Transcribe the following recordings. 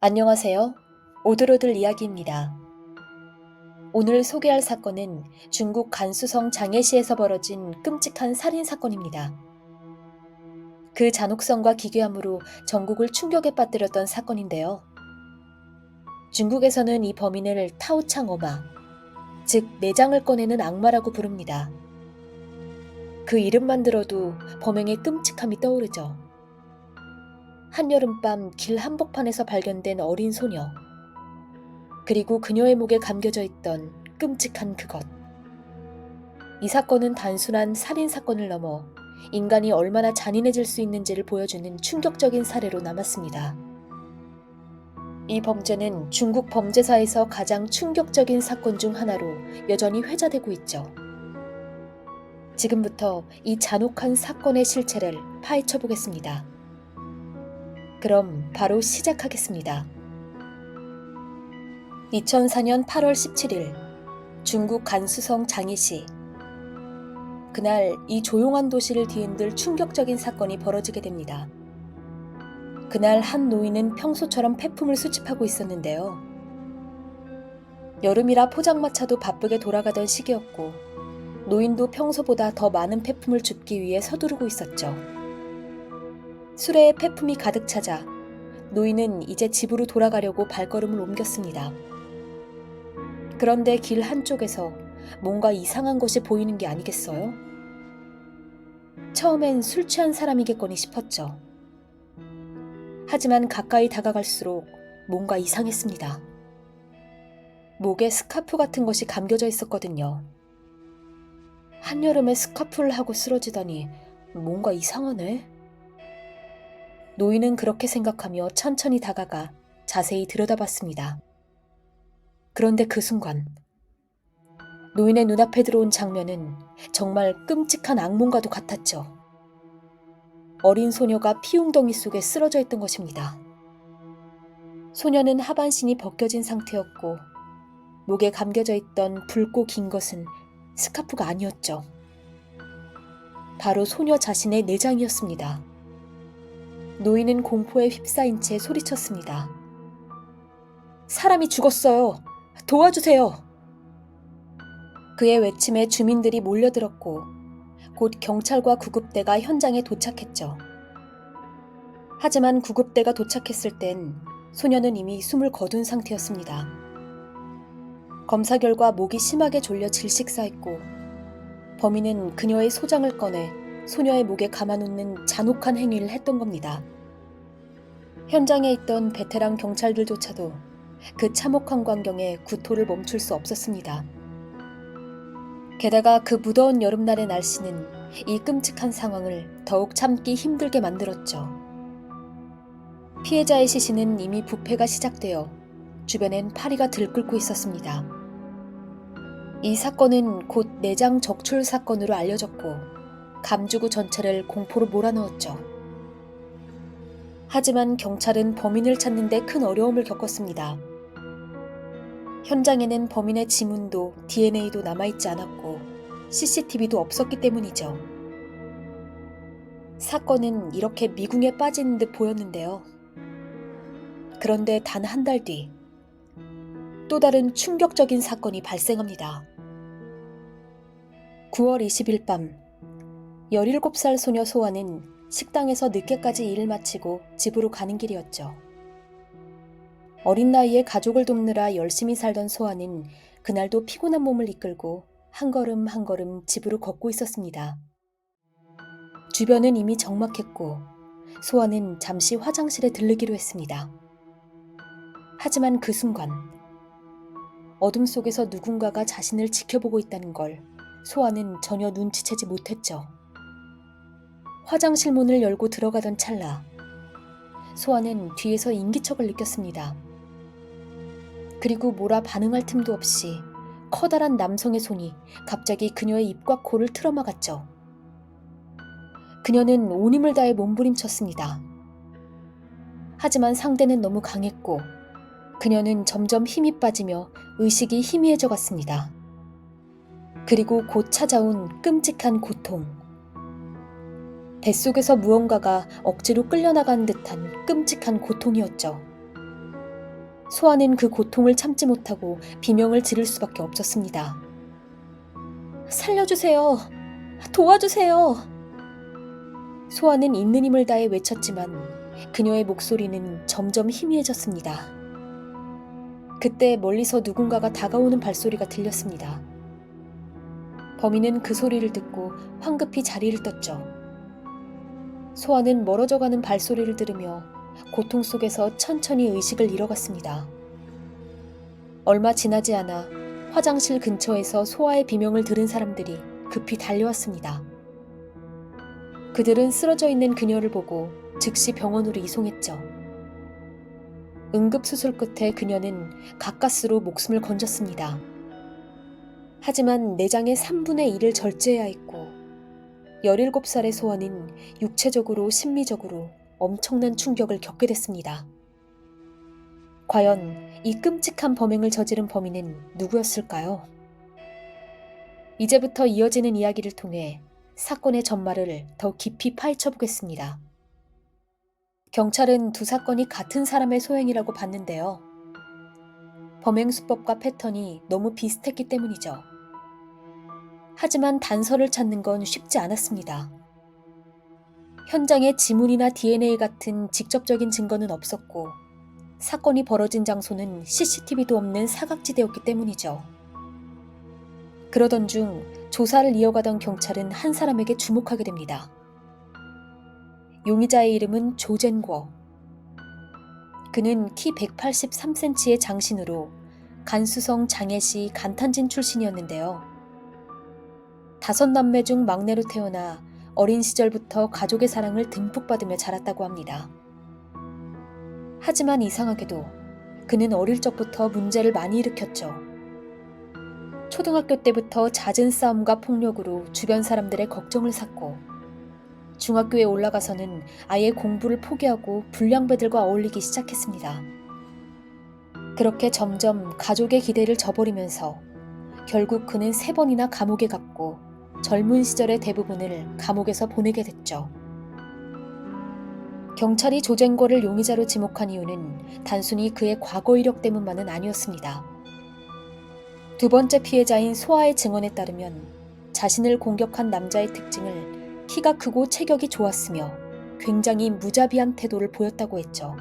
안녕하세요. 오들오들 이야기입니다. 오늘 소개할 사건은 중국 간수성 장해시에서 벌어진 끔찍한 살인 사건입니다. 그 잔혹성과 기괴함으로 전국을 충격에 빠뜨렸던 사건인데요. 중국에서는 이 범인을 타오창어마, 즉 내장을 꺼내는 악마라고 부릅니다. 그 이름만 들어도 범행의 끔찍함이 떠오르죠. 한여름밤 길 한복판에서 발견된 어린 소녀, 그리고 그녀의 목에 감겨져 있던 끔찍한 그것. 이 사건은 단순한 살인 사건을 넘어 인간이 얼마나 잔인해질 수 있는지를 보여주는 충격적인 사례로 남았습니다. 이 범죄는 중국 범죄사에서 가장 충격적인 사건 중 하나로 여전히 회자되고 있죠. 지금부터 이 잔혹한 사건의 실체를 파헤쳐 보겠습니다. 그럼 바로 시작하겠습니다. 2004년 8월 17일 중국 간수성 장해시. 그날 이 조용한 도시를 뒤흔들 충격적인 사건이 벌어지게 됩니다. 그날 한 노인은 평소처럼 폐품을 수집하고 있었는데요. 여름이라 포장마차도 바쁘게 돌아가던 시기였고 노인도 평소보다 더 많은 폐품을 줍기 위해 서두르고 있었죠. 수레에 폐품이 가득 차자 노인은 이제 집으로 돌아가려고 발걸음을 옮겼습니다. 그런데 길 한쪽에서 뭔가 이상한 것이 보이는 게 아니겠어요? 처음엔 술 취한 사람이겠거니 싶었죠. 하지만 가까이 다가갈수록 뭔가 이상했습니다. 목에 스카프 같은 것이 감겨져 있었거든요. 한여름에 스카프를 하고 쓰러지다니 뭔가 이상하네. 노인은 그렇게 생각하며 천천히 다가가 자세히 들여다봤습니다. 그런데 그 순간 노인의 눈앞에 들어온 장면은 정말 끔찍한 악몽과도 같았죠. 어린 소녀가 피웅덩이 속에 쓰러져 있던 것입니다. 소녀는 하반신이 벗겨진 상태였고 목에 감겨져 있던 붉고 긴 것은 스카프가 아니었죠. 바로 소녀 자신의 내장이었습니다. 노인은 공포에 휩싸인 채 소리쳤습니다. 사람이 죽었어요. 도와주세요. 그의 외침에 주민들이 몰려들었고 곧 경찰과 구급대가 현장에 도착했죠. 하지만 구급대가 도착했을 땐 소녀는 이미 숨을 거둔 상태였습니다. 검사 결과 목이 심하게 졸려 질식사했고 범인은 그녀의 소장을 꺼내 소녀의 목에 감아놓는 잔혹한 행위를 했던 겁니다. 현장에 있던 베테랑 경찰들조차도 그 참혹한 광경에 구토를 멈출 수 없었습니다. 게다가 그 무더운 여름날의 날씨는 이 끔찍한 상황을 더욱 참기 힘들게 만들었죠. 피해자의 시신은 이미 부패가 시작되어 주변엔 파리가 들끓고 있었습니다. 이 사건은 곧 내장 적출 사건으로 알려졌고 감주구 전체를 공포로 몰아넣었죠. 하지만 경찰은 범인을 찾는 데 큰 어려움을 겪었습니다. 현장에는 범인의 지문도 DNA도 남아있지 않았고 CCTV도 없었기 때문이죠. 사건은 이렇게 미궁에 빠지는 듯 보였는데요. 그런데 단 한 달 뒤, 또 다른 충격적인 사건이 발생합니다. 9월 20일 밤, 17살 소녀 소아는 식당에서 늦게까지 일을 마치고 집으로 가는 길이었죠. 어린 나이에 가족을 돕느라 열심히 살던 소아는 그날도 피곤한 몸을 이끌고 한 걸음 한 걸음 집으로 걷고 있었습니다. 주변은 이미 적막했고 소아는 잠시 화장실에 들르기로 했습니다. 하지만 그 순간 어둠 속에서 누군가가 자신을 지켜보고 있다는 걸 소아는 전혀 눈치채지 못했죠. 화장실 문을 열고 들어가던 찰나 소아는 뒤에서 인기척을 느꼈습니다. 그리고 뭐라 반응할 틈도 없이 커다란 남성의 손이 갑자기 그녀의 입과 코를 틀어막았죠. 그녀는 온 힘을 다해 몸부림쳤습니다. 하지만 상대는 너무 강했고 그녀는 점점 힘이 빠지며 의식이 희미해져 갔습니다. 그리고 곧 찾아온 끔찍한 고통. 뱃속에서 무언가가 억지로 끌려나가는 듯한 끔찍한 고통이었죠. 소아는 그 고통을 참지 못하고 비명을 지를 수밖에 없었습니다. 살려주세요! 도와주세요! 소아는 있는 힘을 다해 외쳤지만 그녀의 목소리는 점점 희미해졌습니다. 그때 멀리서 누군가가 다가오는 발소리가 들렸습니다. 범인은 그 소리를 듣고 황급히 자리를 떴죠. 소아는 멀어져가는 발소리를 들으며 고통 속에서 천천히 의식을 잃어갔습니다. 얼마 지나지 않아 화장실 근처에서 소아의 비명을 들은 사람들이 급히 달려왔습니다. 그들은 쓰러져 있는 그녀를 보고 즉시 병원으로 이송했죠. 응급수술 끝에 그녀는 가까스로 목숨을 건졌습니다. 하지만 내장의 3분의 1을 절제해야 했고 17살의 소아는 육체적으로 심리적으로 엄청난 충격을 겪게 됐습니다. 과연 이 끔찍한 범행을 저지른 범인은 누구였을까요? 이제부터 이어지는 이야기를 통해 사건의 전말을 더 깊이 파헤쳐 보겠습니다. 경찰은 두 사건이 같은 사람의 소행이라고 봤는데요. 범행 수법과 패턴이 너무 비슷했기 때문이죠. 하지만 단서를 찾는 건 쉽지 않았습니다. 현장에 지문이나 DNA 같은 직접적인 증거는 없었고 사건이 벌어진 장소는 CCTV도 없는 사각지대였기 때문이죠. 그러던 중 조사를 이어가던 경찰은 한 사람에게 주목하게 됩니다. 용의자의 이름은 조젠궈. 그는 키 183cm의 장신으로 간수성 장해시 간탄진 출신이었는데요. 5남매 중 막내로 태어나 어린 시절부터 가족의 사랑을 듬뿍 받으며 자랐다고 합니다. 하지만 이상하게도 그는 어릴 적부터 문제를 많이 일으켰죠. 초등학교 때부터 잦은 싸움과 폭력으로 주변 사람들의 걱정을 샀고 중학교에 올라가서는 아예 공부를 포기하고 불량배들과 어울리기 시작했습니다. 그렇게 점점 가족의 기대를 저버리면서 결국 그는 3번이나 감옥에 갔고 젊은 시절의 대부분을 감옥에서 보내게 됐죠. 경찰이 조젠궈를 용의자로 지목한 이유는 단순히 그의 과거 이력 때문만은 아니었습니다. 두 번째 피해자인 소아의 증언에 따르면 자신을 공격한 남자의 특징을 키가 크고 체격이 좋았으며 굉장히 무자비한 태도를 보였다고 했죠.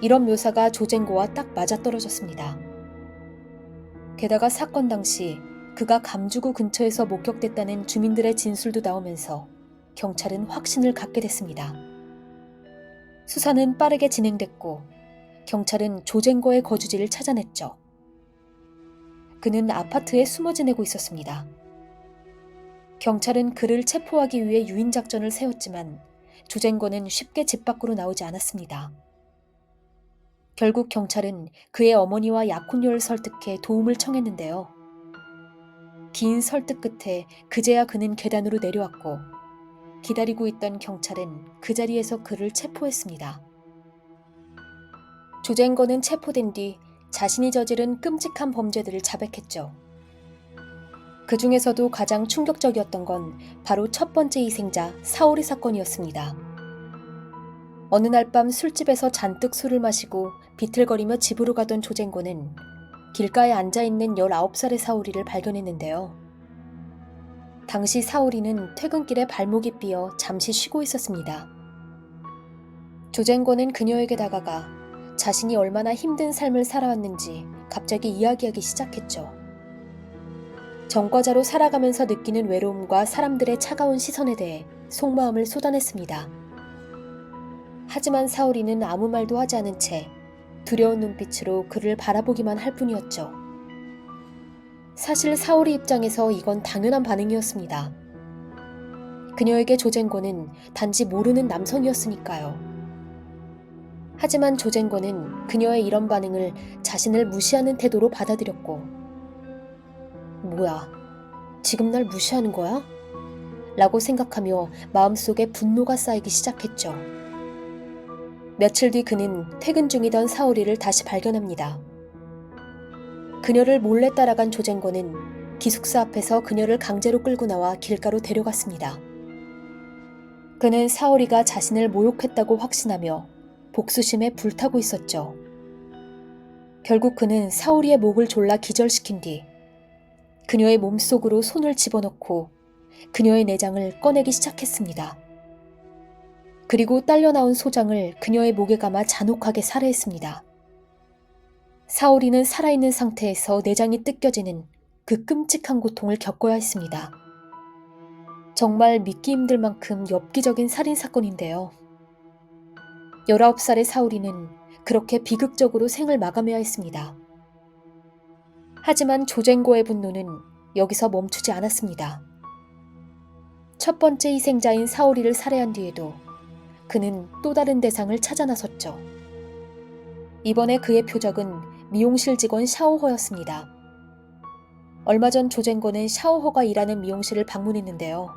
이런 묘사가 조젠궈와 딱 맞아떨어졌습니다. 게다가 사건 당시 그가 감주구 근처에서 목격됐다는 주민들의 진술도 나오면서 경찰은 확신을 갖게 됐습니다. 수사는 빠르게 진행됐고 경찰은 조젠궈의 거주지를 찾아냈죠. 그는 아파트에 숨어 지내고 있었습니다. 경찰은 그를 체포하기 위해 유인작전을 세웠지만 조젠궈는 쉽게 집 밖으로 나오지 않았습니다. 결국 경찰은 그의 어머니와 약혼녀를 설득해 도움을 청했는데요. 긴 설득 끝에 그제야 그는 계단으로 내려왔고 기다리고 있던 경찰은 그 자리에서 그를 체포했습니다. 조젠궈는 체포된 뒤 자신이 저지른 끔찍한 범죄들을 자백했죠. 그 중에서도 가장 충격적이었던 건 바로 첫 번째 희생자 사오리 사건이었습니다. 어느 날 밤 술집에서 잔뜩 술을 마시고 비틀거리며 집으로 가던 조젠궈는 길가에 앉아있는 19살의 사오리를 발견했는데요. 당시 사오리는 퇴근길에 발목이 삐어 잠시 쉬고 있었습니다. 조젠궈는 그녀에게 다가가 자신이 얼마나 힘든 삶을 살아왔는지 갑자기 이야기하기 시작했죠. 전과자로 살아가면서 느끼는 외로움과 사람들의 차가운 시선에 대해 속마음을 쏟아냈습니다. 하지만 사오리는 아무 말도 하지 않은 채 두려운 눈빛으로 그를 바라보기만 할 뿐이었죠. 사실 사오리 입장에서 이건 당연한 반응이었습니다. 그녀에게 조젠궈는 단지 모르는 남성이었으니까요. 하지만 조젠궈는 그녀의 이런 반응을 자신을 무시하는 태도로 받아들였고 뭐야, 지금 날 무시하는 거야? 라고 생각하며 마음속에 분노가 쌓이기 시작했죠. 며칠 뒤 그는 퇴근 중이던 사오리를 다시 발견합니다. 그녀를 몰래 따라간 조젠궈는 기숙사 앞에서 그녀를 강제로 끌고 나와 길가로 데려갔습니다. 그는 사오리가 자신을 모욕했다고 확신하며 복수심에 불타고 있었죠. 결국 그는 사오리의 목을 졸라 기절시킨 뒤 그녀의 몸속으로 손을 집어넣고 그녀의 내장을 꺼내기 시작했습니다. 그리고 딸려 나온 소장을 그녀의 목에 감아 잔혹하게 살해했습니다. 사오리는 살아있는 상태에서 내장이 뜯겨지는 그 끔찍한 고통을 겪어야 했습니다. 정말 믿기 힘들 만큼 엽기적인 살인사건인데요. 19살의 사오리는 그렇게 비극적으로 생을 마감해야 했습니다. 하지만 조젠고의 분노는 여기서 멈추지 않았습니다. 첫 번째 희생자인 사오리를 살해한 뒤에도 그는 또 다른 대상을 찾아 나섰죠. 이번에 그의 표적은 미용실 직원 샤오호였습니다. 얼마 전 조젠고는 샤오호가 일하는 미용실을 방문했는데요.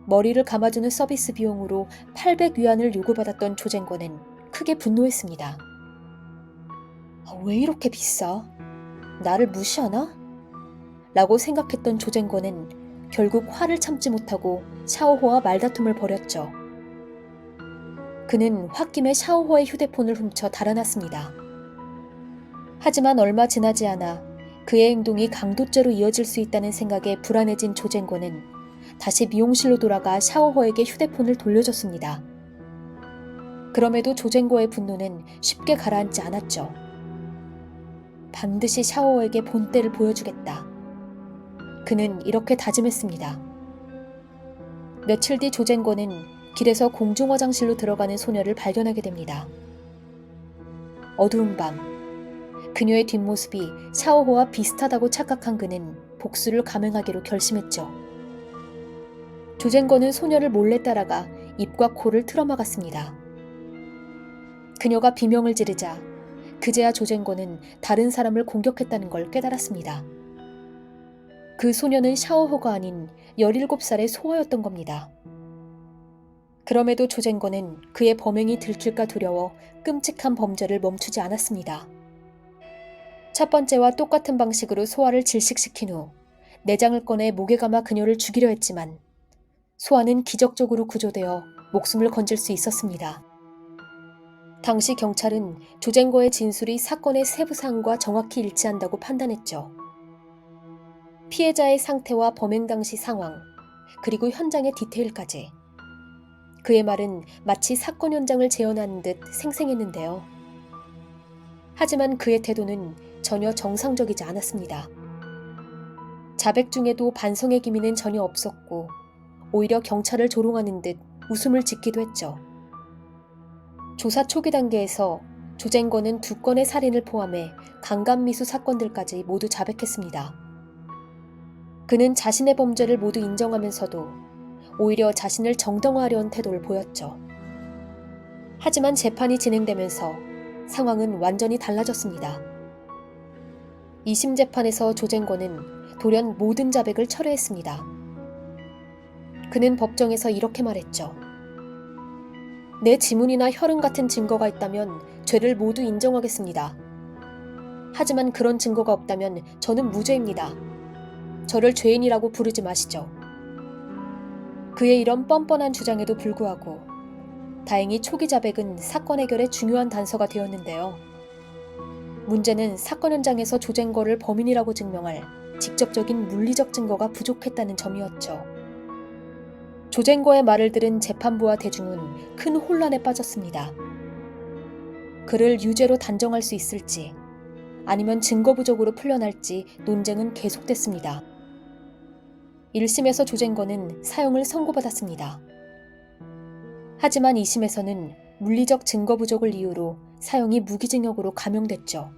머리를 감아주는 서비스 비용으로 800위안을 요구받았던 조젠고는 크게 분노했습니다. 왜 이렇게 비싸? 나를 무시하나? 라고 생각했던 조젠고는 결국 화를 참지 못하고 샤오호와 말다툼을 벌였죠. 그는 홧김에 샤오호의 휴대폰을 훔쳐 달아났습니다. 하지만 얼마 지나지 않아 그의 행동이 강도죄로 이어질 수 있다는 생각에 불안해진 조젠고는 다시 미용실로 돌아가 샤오호에게 휴대폰을 돌려줬습니다. 그럼에도 조젠고의 분노는 쉽게 가라앉지 않았죠. 반드시 샤오호에게 본때를 보여주겠다. 그는 이렇게 다짐했습니다. 며칠 뒤 조젠고는 길에서 공중 화장실로 들어가는 소녀를 발견하게 됩니다. 어두운 밤, 그녀의 뒷모습이 샤오호와 비슷하다고 착각한 그는 복수를 감행하기로 결심했죠. 조젠고는 소녀를 몰래 따라가 입과 코를 틀어막았습니다. 그녀가 비명을 지르자 그제야 조젠고는 다른 사람을 공격했다는 걸 깨달았습니다. 그 소녀는 샤오호가 아닌 17살의 소아였던 겁니다. 그럼에도 조젠고는 그의 범행이 들킬까 두려워 끔찍한 범죄를 멈추지 않았습니다. 첫 번째와 똑같은 방식으로 소아를 질식시킨 후 내장을 꺼내 목에 감아 그녀를 죽이려 했지만 소아는 기적적으로 구조되어 목숨을 건질 수 있었습니다. 당시 경찰은 조젠고의 진술이 사건의 세부 사항과 정확히 일치한다고 판단했죠. 피해자의 상태와 범행 당시 상황, 그리고 현장의 디테일까지. 그의 말은 마치 사건 현장을 재현하는 듯 생생했는데요. 하지만 그의 태도는 전혀 정상적이지 않았습니다. 자백 중에도 반성의 기미는 전혀 없었고 오히려 경찰을 조롱하는 듯 웃음을 짓기도 했죠. 조사 초기 단계에서 조젠고는 2건의 살인을 포함해 강간미수 사건들까지 모두 자백했습니다. 그는 자신의 범죄를 모두 인정하면서도 오히려 자신을 정당화하려는 태도를 보였죠. 하지만 재판이 진행되면서 상황은 완전히 달라졌습니다. 2심 재판에서 조젠고는 돌연 모든 자백을 철회했습니다. 그는 법정에서 이렇게 말했죠. 내 지문이나 혈흔 같은 증거가 있다면 죄를 모두 인정하겠습니다. 하지만 그런 증거가 없다면 저는 무죄입니다. 저를 죄인이라고 부르지 마시죠. 그의 이런 뻔뻔한 주장에도 불구하고 다행히 초기 자백은 사건 해결의 중요한 단서가 되었는데요. 문제는 사건 현장에서 조젠고를 범인이라고 증명할 직접적인 물리적 증거가 부족했다는 점이었죠. 조젠고의 말을 들은 재판부와 대중은 큰 혼란에 빠졌습니다. 그를 유죄로 단정할 수 있을지 아니면 증거 부족으로 풀려날지 논쟁은 계속됐습니다. 1심에서 조젠고는 사형을 선고받았습니다. 하지만 2심에서는 물리적 증거 부족을 이유로 사형이 무기징역으로 감형됐죠.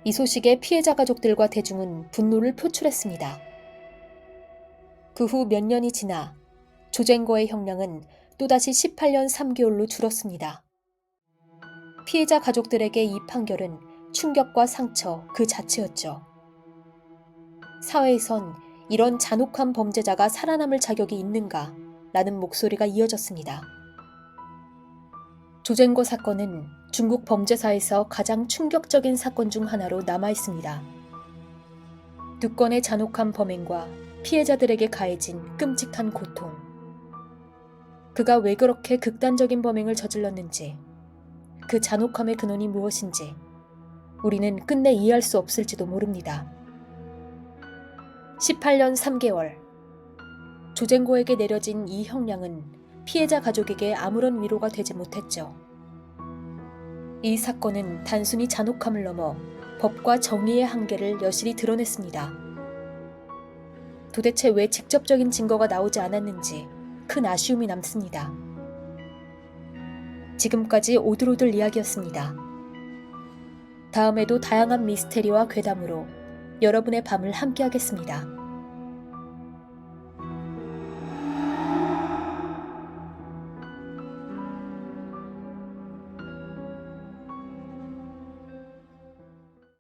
이 소식에 피해자 가족들과 대중은 분노를 표출했습니다. 그 후 몇 년이 지나 조젠고의 형량은 또다시 18년 3개월로 줄었습니다. 피해자 가족들에게 이 판결은 충격과 상처 그 자체였죠. 사회에선 이런 잔혹한 범죄자가 살아남을 자격이 있는가? 라는 목소리가 이어졌습니다. 조젠고 사건은 중국 범죄사에서 가장 충격적인 사건 중 하나로 남아있습니다. 2건의 잔혹한 범행과 피해자들에게 가해진 끔찍한 고통. 그가 왜 그렇게 극단적인 범행을 저질렀는지, 그 잔혹함의 근원이 무엇인지 우리는 끝내 이해할 수 없을지도 모릅니다. 18년 3개월. 조쟁고에게 내려진 이 형량은 피해자 가족에게 아무런 위로가 되지 못했죠. 이 사건은 단순히 잔혹함을 넘어 법과 정의의 한계를 여실히 드러냈습니다. 도대체 왜 직접적인 증거가 나오지 않았는지 큰 아쉬움이 남습니다. 지금까지 오들오들 이야기였습니다. 다음에도 다양한 미스테리와 괴담으로 여러분의 밤을 함께하겠습니다.